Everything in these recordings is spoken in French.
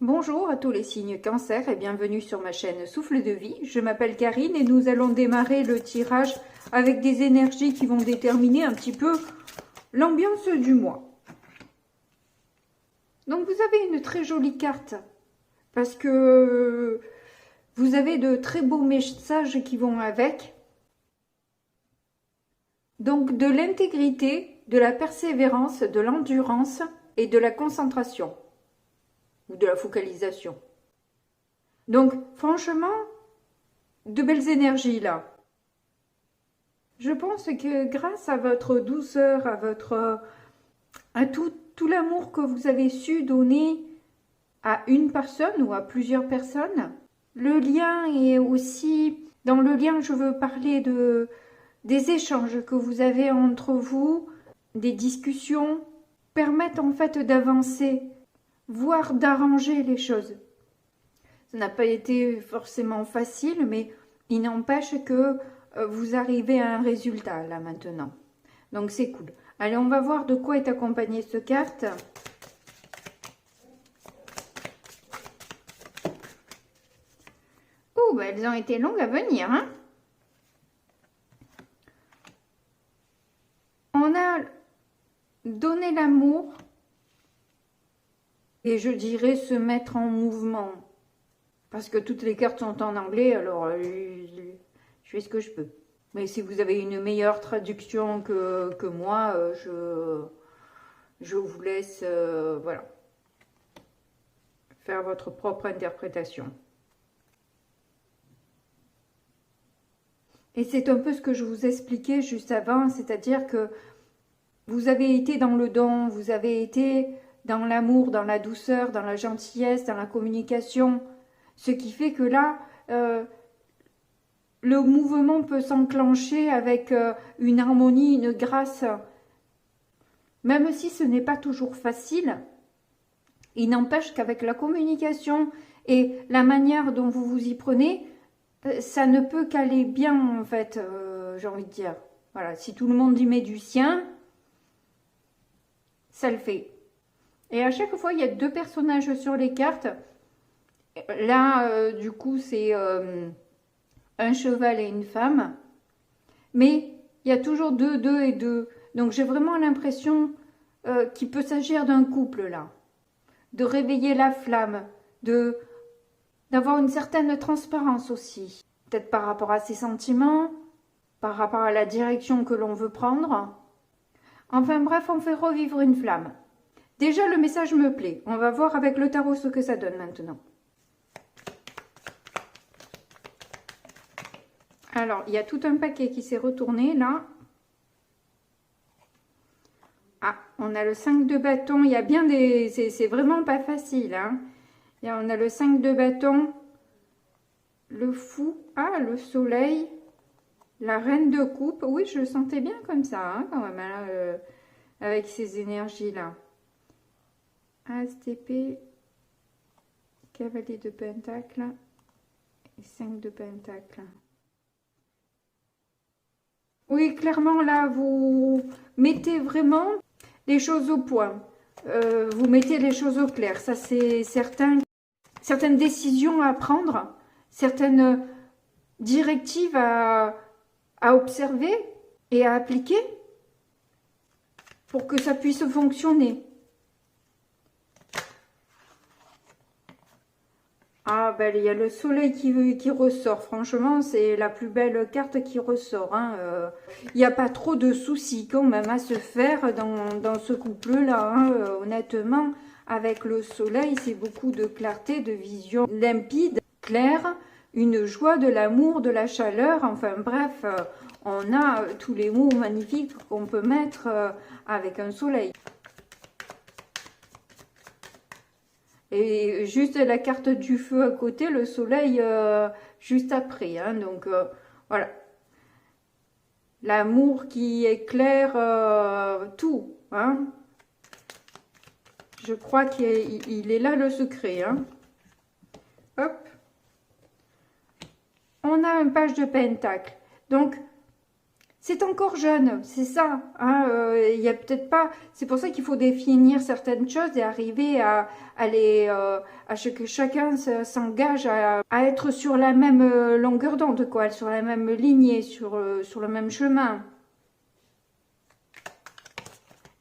Bonjour à tous les signes Cancer et bienvenue sur ma chaîne Souffle de Vie. Je m'appelle Karine et nous allons démarrer le tirage avec des énergies qui vont déterminer un petit peu l'ambiance du mois. Donc vous avez une très jolie carte parce que vous avez de très beaux messages qui vont avec. Donc de l'intégrité, de la persévérance, de l'endurance et de la concentration. Ou de la focalisation. Donc, franchement, de belles énergies là. Je pense que grâce à votre douceur, à tout l'amour que vous avez su donner à une personne ou à plusieurs personnes, le lien est aussi, dans le lien, je veux parler des échanges que vous avez entre vous, des discussions, permettent en fait d'avancer, voire d'arranger les choses. Ça n'a pas été forcément facile, mais il n'empêche que vous arrivez à un résultat là maintenant. Donc c'est cool. Allez, on va voir de quoi est accompagnée cette carte. Oh, bah elles ont été longues à venir, hein. On a donné l'amour. Et je dirais se mettre en mouvement. Parce que toutes les cartes sont en anglais, alors je fais ce que je peux. Mais si vous avez une meilleure traduction que moi, je vous laisse voilà, faire votre propre interprétation. Et c'est un peu ce que je vous expliquais juste avant, c'est-à-dire que vous avez été dans le don, vous avez été dans l'amour, dans la douceur, dans la gentillesse, dans la communication. Ce qui fait que là, le mouvement peut s'enclencher avec une harmonie, une grâce. Même si ce n'est pas toujours facile, il n'empêche qu'avec la communication et la manière dont vous vous y prenez, ça ne peut qu'aller bien en fait, j'ai envie de dire. Voilà, si tout le monde y met du sien, ça le fait. Et à chaque fois, il y a deux personnages sur les cartes. Là, du coup, c'est un cheval et une femme. Mais il y a toujours deux et deux. Donc, j'ai vraiment l'impression qu'il peut s'agir d'un couple, là. De réveiller la flamme, d'avoir une certaine transparence aussi. Peut-être par rapport à ses sentiments, par rapport à la direction que l'on veut prendre. Enfin bref, on fait revivre une flamme. Déjà, le message me plaît. On va voir avec le tarot ce que ça donne maintenant. Alors, il y a tout un paquet qui s'est retourné, là. Ah, on a le 5 de bâton. Il y a bien des... C'est vraiment pas facile, hein. On a le 5 de bâton, le fou, ah, le soleil, la reine de coupe. Oui, je le sentais bien comme ça, hein, quand même, hein, avec ces énergies-là. As d'épée, cavalier de pentacle et 5 de pentacle. Oui, clairement, là, vous mettez vraiment les choses au point. Vous mettez les choses au clair. Ça, c'est certain. Certaines décisions à prendre, certaines directives à observer et à appliquer pour que ça puisse fonctionner. Ah ben il y a le soleil qui ressort, franchement c'est la plus belle carte qui ressort. Hein. Il n'y a pas trop de soucis quand même à se faire dans ce couple-là, hein. Honnêtement, avec le soleil c'est beaucoup de clarté, de vision limpide, claire, une joie, de l'amour, de la chaleur, enfin bref, on a tous les mots magnifiques qu'on peut mettre avec un soleil. Et juste la carte du feu à côté, le soleil juste après. Hein, donc voilà. L'amour qui éclaire tout. Hein. Je crois qu'il est là le secret. Hein. Hop. On a un page de pentacle. Donc, c'est encore jeune, c'est ça. Hein, il y a peut-être pas. C'est pour ça qu'il faut définir certaines choses et arriver à les, à ce que chacun s'engage à être sur la même longueur d'onde, quoi, sur la même lignée, sur le même chemin.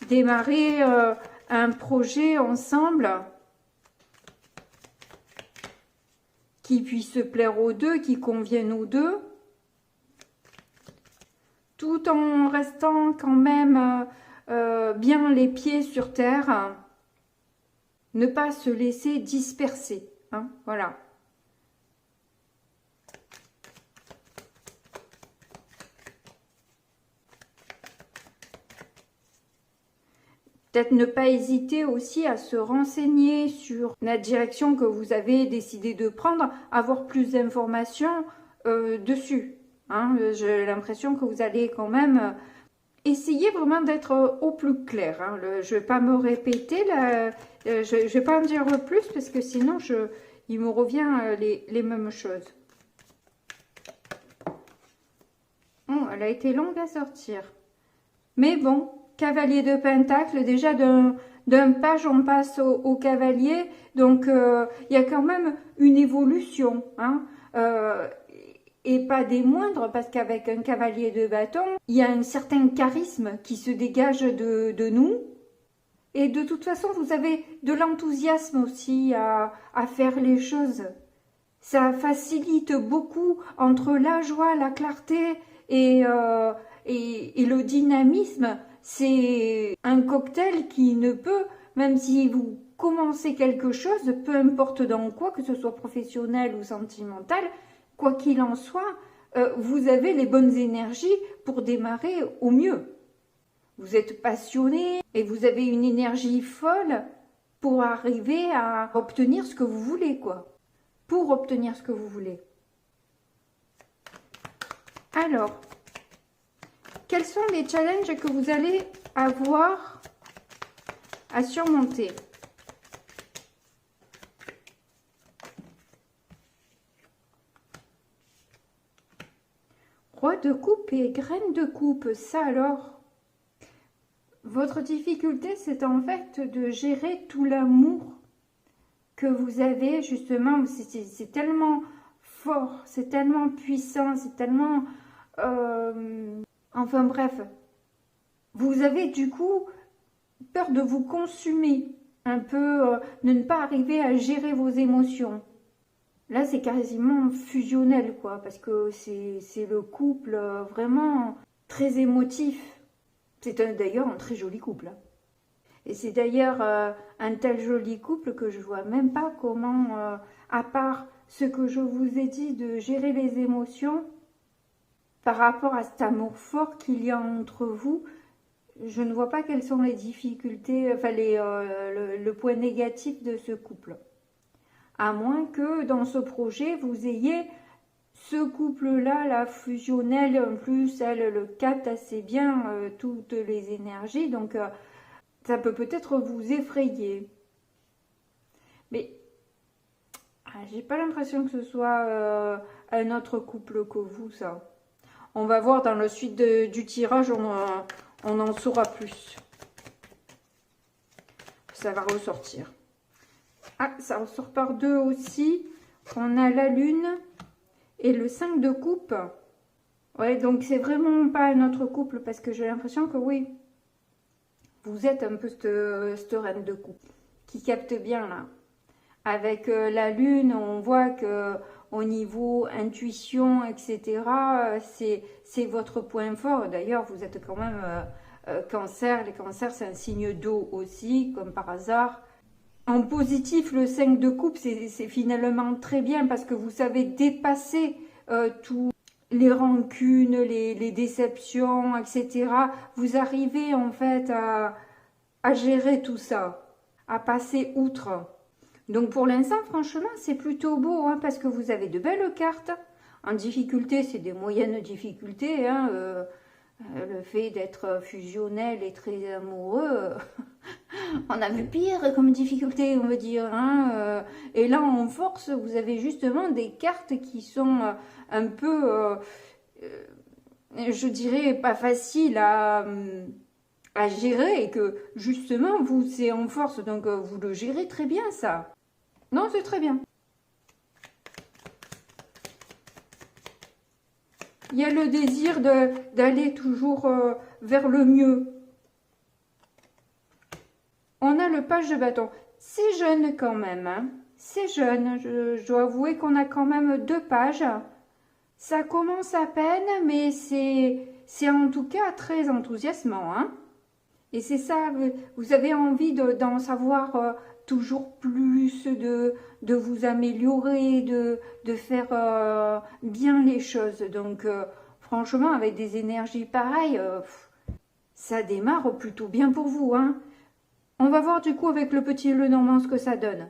Démarrer un projet ensemble qui puisse plaire aux deux, qui convienne aux deux, tout en restant quand même bien les pieds sur terre, ne pas se laisser disperser, hein, voilà. Peut-être ne pas hésiter aussi à se renseigner sur la direction que vous avez décidé de prendre, avoir plus d'informations dessus. Hein. J'ai l'impression que vous allez quand même essayer vraiment d'être au plus clair. Hein. Je ne vais pas me répéter, là, je ne vais pas en dire plus parce que sinon il me revient les mêmes choses. Oh, elle a été longue à sortir. Mais bon. Cavalier de Pentacle, déjà d'un page on passe au cavalier, donc il y a quand même une évolution, hein, et pas des moindres, parce qu'avec un cavalier de bâton, il y a un certain charisme qui se dégage de nous, et de toute façon vous avez de l'enthousiasme aussi à faire les choses. Ça facilite beaucoup entre la joie, la clarté et le dynamisme. C'est un cocktail qui ne peut, même si vous commencez quelque chose, peu importe dans quoi, que ce soit professionnel ou sentimental, quoi qu'il en soit, vous avez les bonnes énergies pour démarrer au mieux. Vous êtes passionné et vous avez une énergie folle pour arriver à obtenir ce que vous voulez, quoi. Pour obtenir ce que vous voulez. Alors, quels sont les challenges que vous allez avoir à surmonter? Roi de coupe et graine de coupe, ça alors. Votre difficulté, c'est en fait de gérer tout l'amour que vous avez, justement. C'est tellement fort, c'est tellement puissant, c'est tellement... Enfin bref, vous avez du coup peur de vous consumer, un peu, de ne pas arriver à gérer vos émotions. Là, c'est quasiment fusionnel, quoi, parce que c'est le couple vraiment très émotif. C'est d'ailleurs un très joli couple. Hein. Et c'est d'ailleurs un tel joli couple que je vois même pas comment, à part ce que je vous ai dit de gérer les émotions, par rapport à cet amour fort qu'il y a entre vous, je ne vois pas quelles sont les difficultés, enfin le point négatif de ce couple. À moins que dans ce projet, vous ayez ce couple-là, la fusionnelle, en plus, elle le capte assez bien, toutes les énergies, donc ça peut peut-être vous effrayer. Mais j'ai pas l'impression que ce soit un autre couple que vous, ça. On va voir dans la suite du tirage, on en saura plus. Ça va ressortir. Ah, ça ressort par deux aussi. On a la lune et le 5 de coupe. Ouais, donc c'est vraiment pas un autre couple parce que j'ai l'impression que oui, vous êtes un peu cette reine de coupe qui capte bien là. Avec la lune, on voit que au niveau intuition, etc., c'est votre point fort. D'ailleurs, vous êtes quand même cancer. Les cancers, c'est un signe d'eau aussi, comme par hasard. En positif, le 5 de coupe, c'est finalement très bien parce que vous savez dépasser tous les rancunes, les déceptions, etc. Vous arrivez en fait à gérer tout ça, à passer outre. Donc pour l'instant, franchement, c'est plutôt beau, hein, parce que vous avez de belles cartes. En difficulté, c'est des moyennes difficultés. Hein, le fait d'être fusionnel et très amoureux, on a vu pire comme difficulté, on veut dire. Hein, et là, en force, vous avez justement des cartes qui sont un peu... je dirais, pas facile à gérer et que justement, vous, c'est en force, donc vous le gérez très bien, ça. Non, c'est très bien. Il y a le désir d'aller toujours vers le mieux. On a le page de bâton. C'est jeune quand même, hein. C'est jeune. Je dois avouer qu'on a quand même 2 pages. Ça commence à peine, mais c'est en tout cas très enthousiasmant, hein. Et c'est ça, vous avez envie d'en savoir toujours plus, de vous améliorer, de faire bien les choses. Donc, franchement, avec des énergies pareilles, ça démarre plutôt bien pour vous, hein. On va voir du coup avec le petit Lenormand ce que ça donne.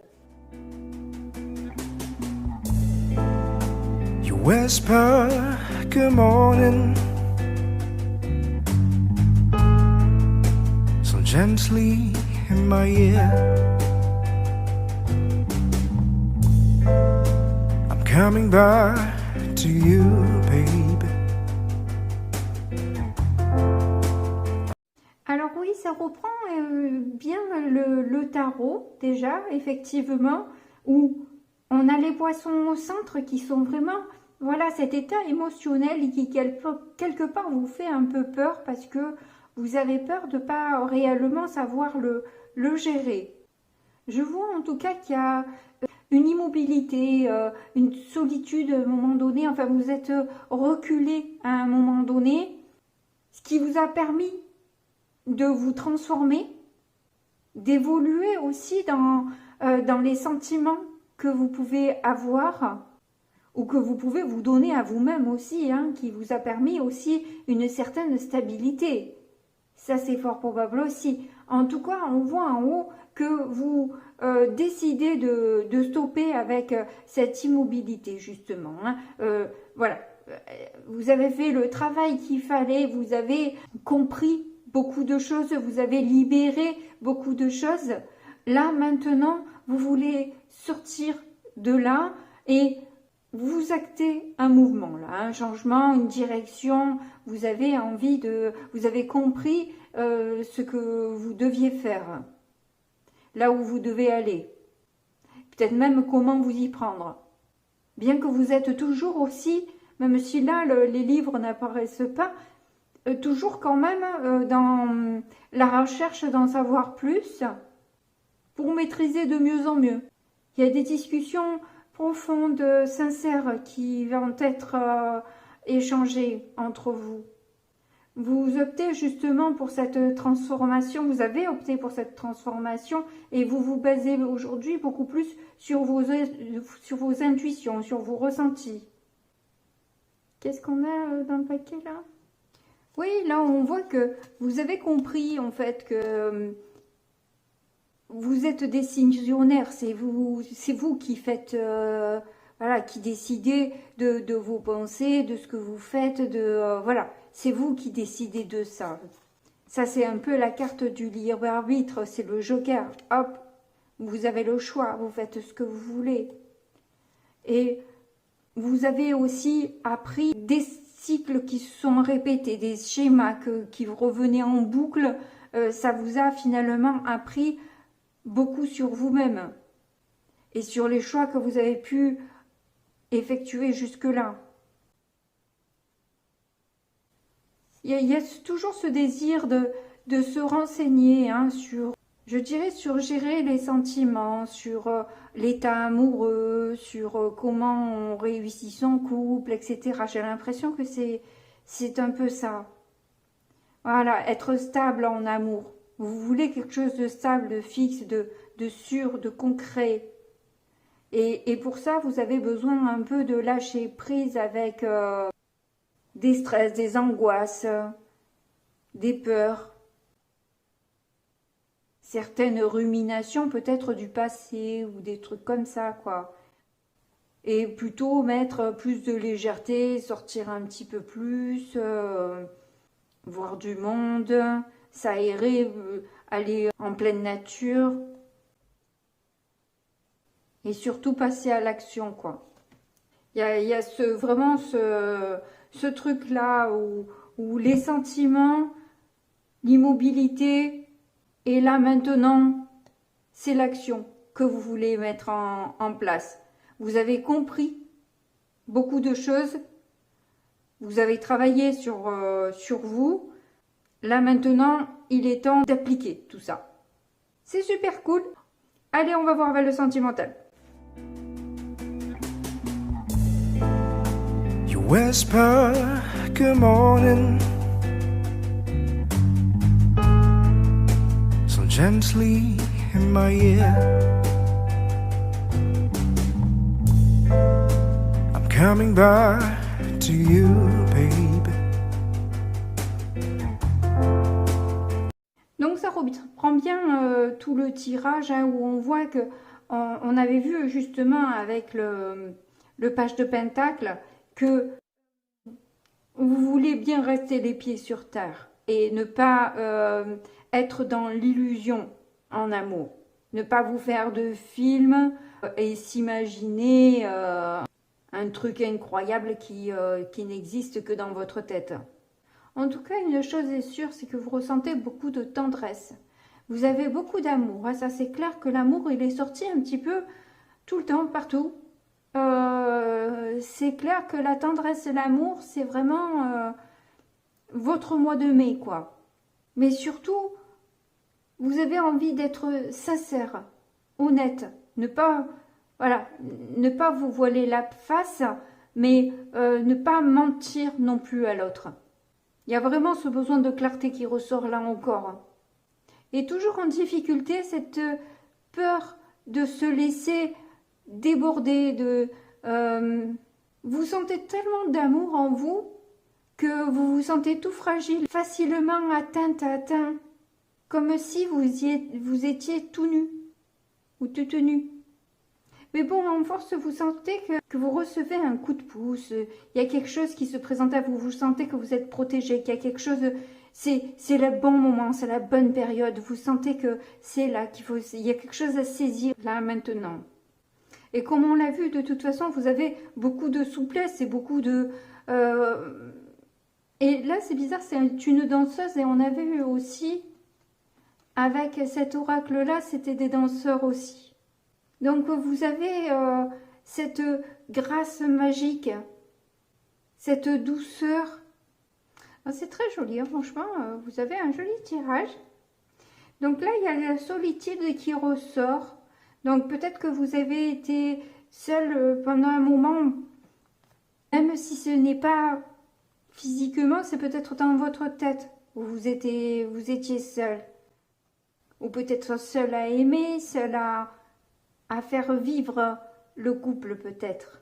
You whisper good morning so gently in my ear. I'm coming back to you, baby. Alors oui, ça reprend bien le tarot déjà, effectivement, où on a les poissons au centre qui sont vraiment, voilà, cet état émotionnel qui quelque part vous fait un peu peur parce que vous avez peur de ne pas réellement savoir le gérer. Je vois en tout cas qu'il y a une immobilité, une solitude à un moment donné, enfin vous êtes reculé à un moment donné, ce qui vous a permis de vous transformer, d'évoluer aussi dans les sentiments que vous pouvez avoir ou que vous pouvez vous donner à vous-même aussi, hein, qui vous a permis aussi une certaine stabilité. Ça, c'est fort probable aussi. En tout cas, on voit en haut que vous décidez de stopper avec cette immobilité, justement, hein. Voilà, vous avez fait le travail qu'il fallait, vous avez compris beaucoup de choses, vous avez libéré beaucoup de choses. Là, maintenant, vous voulez sortir de là et vous actez un mouvement, là, un changement, une direction. Vous avez envie vous avez compris ce que vous deviez faire, là où vous devez aller. Peut-être même comment vous y prendre. Bien que vous êtes toujours aussi, même si là, les livres n'apparaissent pas, toujours quand même dans la recherche d'en savoir plus pour maîtriser de mieux en mieux. Il y a des discussions profondes, sincères qui vont être échangées entre vous. Vous optez justement pour cette transformation, vous avez opté pour cette transformation et vous vous basez aujourd'hui beaucoup plus sur vos intuitions, sur vos ressentis. Qu'est-ce qu'on a dans le paquet là ? Oui, là on voit que vous avez compris en fait que vous êtes décisionnaire, c'est vous qui faites, voilà, qui décidez de vos pensées, de ce que vous faites, voilà, c'est vous qui décidez de ça. Ça c'est un peu la carte du libre arbitre, c'est le joker. Hop, vous avez le choix, vous faites ce que vous voulez. Et vous avez aussi appris des cycles qui se sont répétés, des schémas qui revenaient en boucle, ça vous a finalement appris beaucoup sur vous-même et sur les choix que vous avez pu effectuer jusque-là. Il y a toujours ce désir de se renseigner, hein, sur, je dirais, sur gérer les sentiments, sur l'état amoureux, sur comment on réussit son couple, etc. J'ai l'impression que c'est un peu ça. Voilà, être stable en amour. Vous voulez quelque chose de stable, de fixe, de sûr, de concret. Et pour ça, vous avez besoin un peu de lâcher prise avec des stress, des angoisses, des peurs, certaines ruminations peut-être du passé ou des trucs comme ça, quoi. Et plutôt mettre plus de légèreté, sortir un petit peu plus, voir du monde, s'aérer, aller en pleine nature. Et surtout passer à l'action, quoi. Il y a vraiment ce truc-là où les sentiments, l'immobilité, et là maintenant, c'est l'action que vous voulez mettre en place. Vous avez compris beaucoup de choses, vous avez travaillé sur vous. Là maintenant, il est temps d'appliquer tout ça. C'est super cool. Allez, on va voir vers le sentimental. You whisper good morning so gently in my ear. I'm coming back to you, baby. Donc ça reprend bien tout le tirage hein, où on voit que on avait vu justement avec le page de pentacle que vous voulez bien rester les pieds sur terre et ne pas être dans l'illusion en amour. Ne pas vous faire de films et s'imaginer un truc incroyable qui n'existe que dans votre tête. En tout cas, une chose est sûre, c'est que vous ressentez beaucoup de tendresse. Vous avez beaucoup d'amour. Hein, ça, c'est clair que l'amour, il est sorti un petit peu tout le temps, partout. C'est clair que la tendresse et l'amour, c'est vraiment votre mois de mai, quoi. Mais surtout, vous avez envie d'être sincère, honnête, ne pas vous voiler la face, mais ne pas mentir non plus à l'autre. Il y a vraiment ce besoin de clarté qui ressort là encore. Et toujours en difficulté, cette peur de se laisser déborder, vous sentiez tellement d'amour en vous que vous vous sentez tout fragile, facilement atteint, comme si vous étiez tout nu ou toute nue. Mais bon, en force, vous sentez que vous recevez un coup de pouce, il y a quelque chose qui se présente à vous, vous sentez que vous êtes protégé, qu'il y a quelque chose, c'est le bon moment, c'est la bonne période, vous sentez que c'est là il y a quelque chose à saisir là maintenant. Et comme on l'a vu, de toute façon, vous avez beaucoup de souplesse et beaucoup de... Et là, c'est bizarre, c'est une danseuse et on avait eu aussi, avec cet oracle-là, c'était des danseurs aussi. Donc vous avez cette grâce magique, cette douceur. C'est très joli, hein, franchement, vous avez un joli tirage. Donc là, il y a la solitude qui ressort. Donc peut-être que vous avez été seul pendant un moment, même si ce n'est pas physiquement, c'est peut-être dans votre tête où vous étiez seul. Ou peut-être seul à aimer, seul à faire vivre le couple peut-être.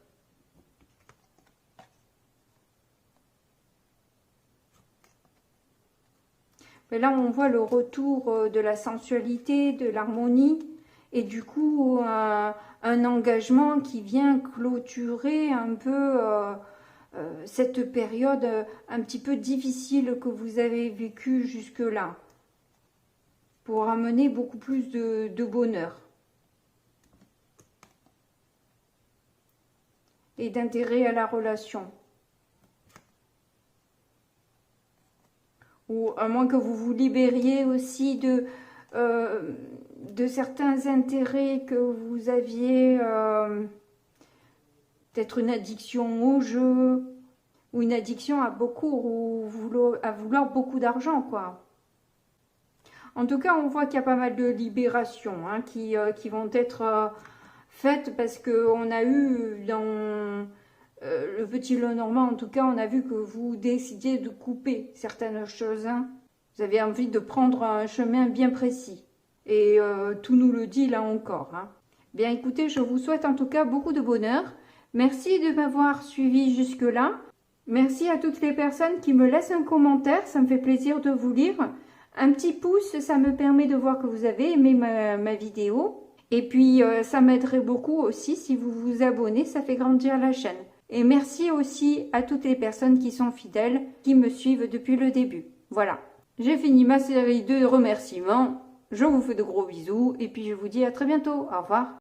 Mais là, on voit le retour de la sensualité, de l'harmonie, et du coup, un engagement qui vient clôturer un peu cette période un petit peu difficile que vous avez vécue jusque-là, pour amener beaucoup plus de bonheur. Et d'intérêt à la relation. Ou à moins que vous vous libériez aussi de certains intérêts que vous aviez, peut-être une addiction au jeu, ou une addiction à vouloir beaucoup d'argent, quoi. En tout cas, on voit qu'il y a pas mal de libérations hein, qui vont être faites parce qu'on a eu dans le petit Lenormand, en tout cas, on a vu que vous décidiez de couper certaines choses. Hein. Vous avez envie de prendre un chemin bien précis. Et tout nous le dit là encore. Hein. Bien écoutez, je vous souhaite en tout cas beaucoup de bonheur. Merci de m'avoir suivi jusque-là. Merci à toutes les personnes qui me laissent un commentaire. Ça me fait plaisir de vous lire. Un petit pouce, ça me permet de voir que vous avez aimé ma vidéo. Et puis, ça m'aiderait beaucoup aussi si vous vous abonnez. Ça fait grandir la chaîne. Et merci aussi à toutes les personnes qui sont fidèles, qui me suivent depuis le début. Voilà. J'ai fini ma série de remerciements. Je vous fais de gros bisous. Et puis, je vous dis à très bientôt. Au revoir.